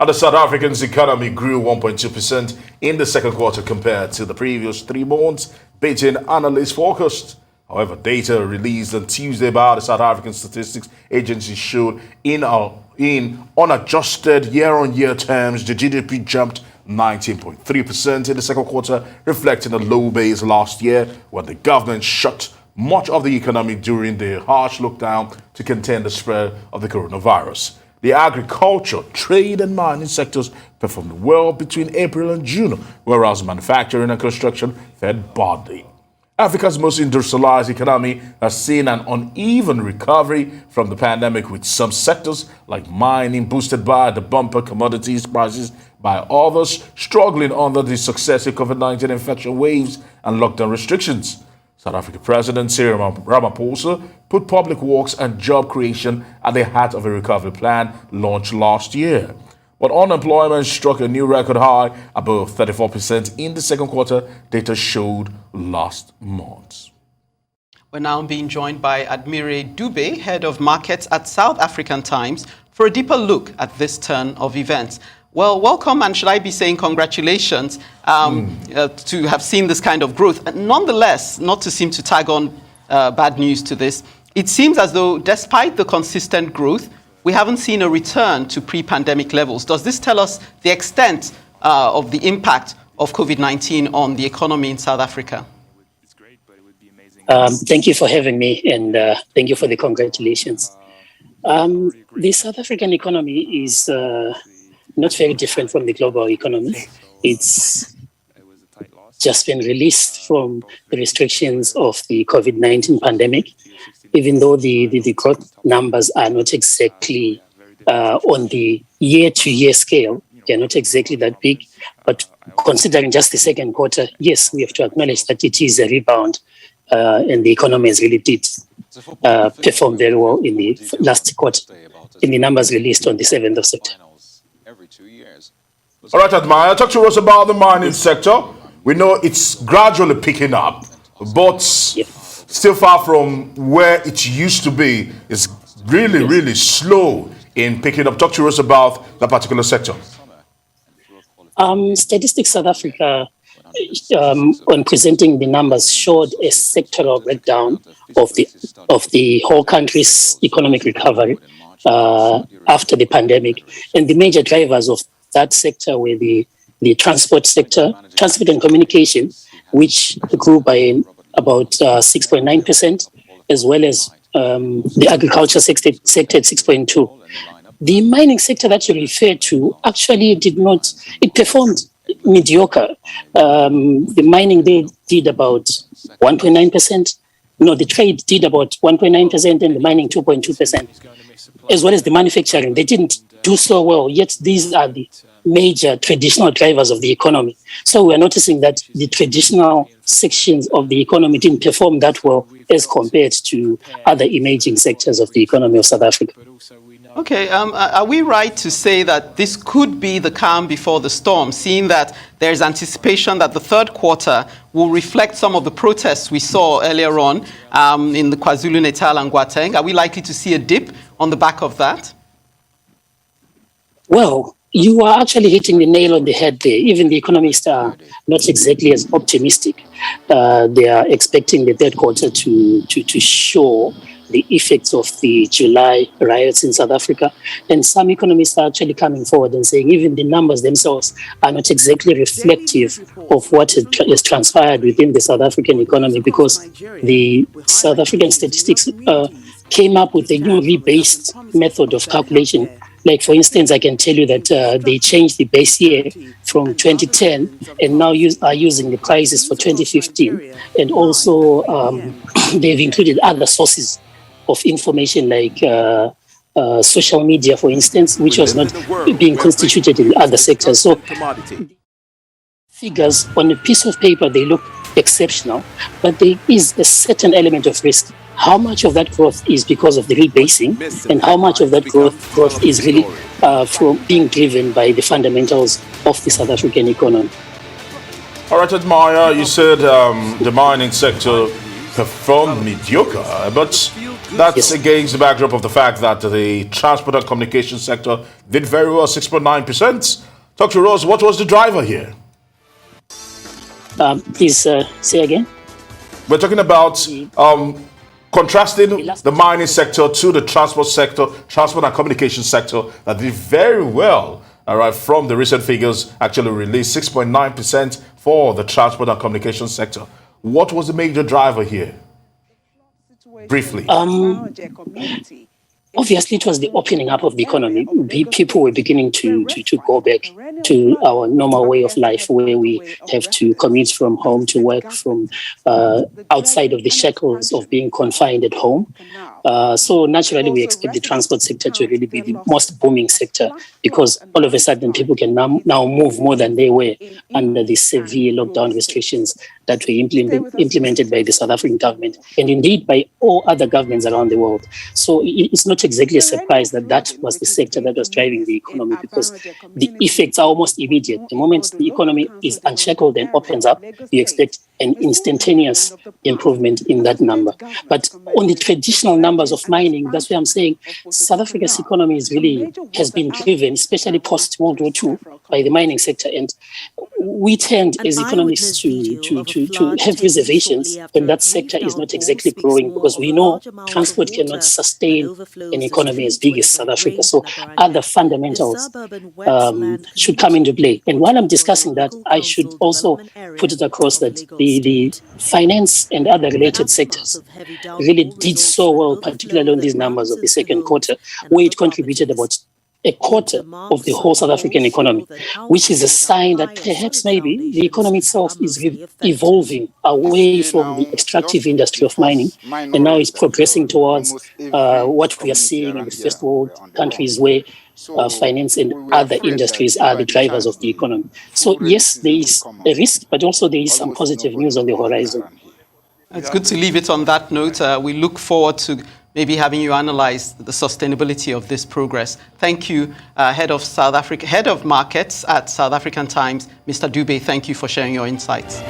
And the South African's economy grew 1.2% in the second quarter compared to the previous 3 months, beating analysts' forecasts. However, data released on Tuesday by the South African Statistics Agency showed in unadjusted year-on-year terms, the GDP jumped 19.3% in the second quarter, reflecting a low base last year when the government shut much of the economy during the harsh lockdown to contain the spread of the coronavirus. The agriculture, trade and mining sectors performed well between April and June, whereas manufacturing and construction fared badly. Africa's most industrialized economy has seen an uneven recovery from the pandemic, with some sectors like mining boosted by the bumper commodities prices, by others struggling under the successive COVID-19 infection waves and lockdown restrictions. South African President Cyril Ramaphosa put public works and job creation at the heart of a recovery plan launched last year. But unemployment struck a new record high, above 34% in the second quarter, data showed last month. We're now being joined by Admire Dube, head of markets at South African Times, for a deeper look at this turn of events. Well, welcome, and should I be saying congratulations to have seen this kind of growth. Nonetheless, not to seem to tag on bad news to this, it seems as though despite the consistent growth, we haven't seen a return to pre-pandemic levels. Does this tell us the extent of the impact of COVID-19 on the economy in South Africa? Thank you for having me, and thank you for the congratulations. The South African economy is not very different from the global economy. It's just been released from the restrictions of the COVID-19 pandemic, even though the growth numbers are not exactly on the year-to-year scale. They're not exactly that big, but considering just the second quarter, yes, we have to acknowledge that it is a rebound, and the economy has really did perform very well in the last quarter, in the numbers released on the 7th of September. All right, Admire, talk to us about the mining sector. We know it's gradually picking up, but still far from where it used to be. It's really slow in picking up. Talk to us about that particular sector. Statistics South Africa, on presenting the numbers, showed a sectoral breakdown of the whole country's economic recovery after the pandemic. And the major drivers of that sector were the transport sector, transport and communication, which grew by about 6.9%, as well as the agriculture sector at 6.2%. The mining sector that you referred to actually it performed mediocre. The mining did about 1.9%. No, the trade did about 1.9% and the mining 2.2%, as well as the manufacturing. They didn't do so well, yet these are the major traditional drivers of the economy. So we're noticing that the traditional sections of the economy didn't perform that well as compared to other emerging sectors of the economy of South Africa. Okay, are we right to say that this could be the calm before the storm, seeing that there's anticipation that the third quarter will reflect some of the protests we saw earlier on in the KwaZulu-Natal and Gauteng? Are we likely to see a dip on the back of that? Well, you are actually hitting the nail on the head there. Even the economists are not exactly as optimistic. They are expecting the third quarter to show the effects of the July riots in South Africa. And some economists are actually coming forward and saying even the numbers themselves are not exactly reflective of what has transpired within the South African economy, because the South African statistics came up with a new rebased method of calculation. Like, for instance, I can tell you that they changed the base year from 2010 and now are using the prices for 2015. And also they've included other sources of information like social media, for instance, which was not being constituted in other sectors. So figures on a piece of paper, they look exceptional, but there is a certain element of risk. How much of that growth is because of the rebasing, and how much of that growth is really from being driven by the fundamentals of the South African economy? All right, Admire, you said the mining sector performed mediocre, but That's against the backdrop of the fact that the transport and communication sector did very well, 6.9%. Talk to Rose, what was the driver here? Please say again. We're talking about contrasting the mining sector to the transport sector, transport and communication sector that did very well. All right, from the recent figures actually released, 6.9% for the transport and communication sector. What was the major driver here? Briefly. Obviously, it was the opening up of the economy. People were beginning to go back to our normal way of life, where we have to commute from home to work from outside of the shackles of being confined at home. So naturally, we expect the transport sector to really be the most booming sector, because all of a sudden people can now move more than they were under the severe lockdown restrictions that were implemented by the South African government, and indeed by all other governments around the world. So it's not exactly a surprise that was the sector that was driving the economy, because the effects are almost immediate. The moment the economy is unshackled and opens up, you expect an instantaneous improvement in that number. But on the traditional numbers of mining, that's why I'm saying South Africa's economy has been driven, especially post-World War II, by the mining sector. And we tend as economists to have reservations when that sector is not exactly growing, because we know transport cannot sustain an economy as big as South Africa. So other fundamentals should come into play. And while I'm discussing that, I should also put it across that the finance and other related sectors really did so well, particularly on these numbers of the second quarter, where it contributed about a quarter of the whole South African economy, which is a sign that perhaps maybe the economy itself is evolving away from the extractive industry of mining, and now it's progressing towards what we are seeing in the first world countries, where finance and other industries are the drivers of the economy. So yes, there is a risk, but also there is some positive news on the horizon. It's good to leave it on that note. We look forward to maybe having you analyze the sustainability of this progress. Thank you, Head of Markets at South African Times, Mr. Dube. Thank you for sharing your insights.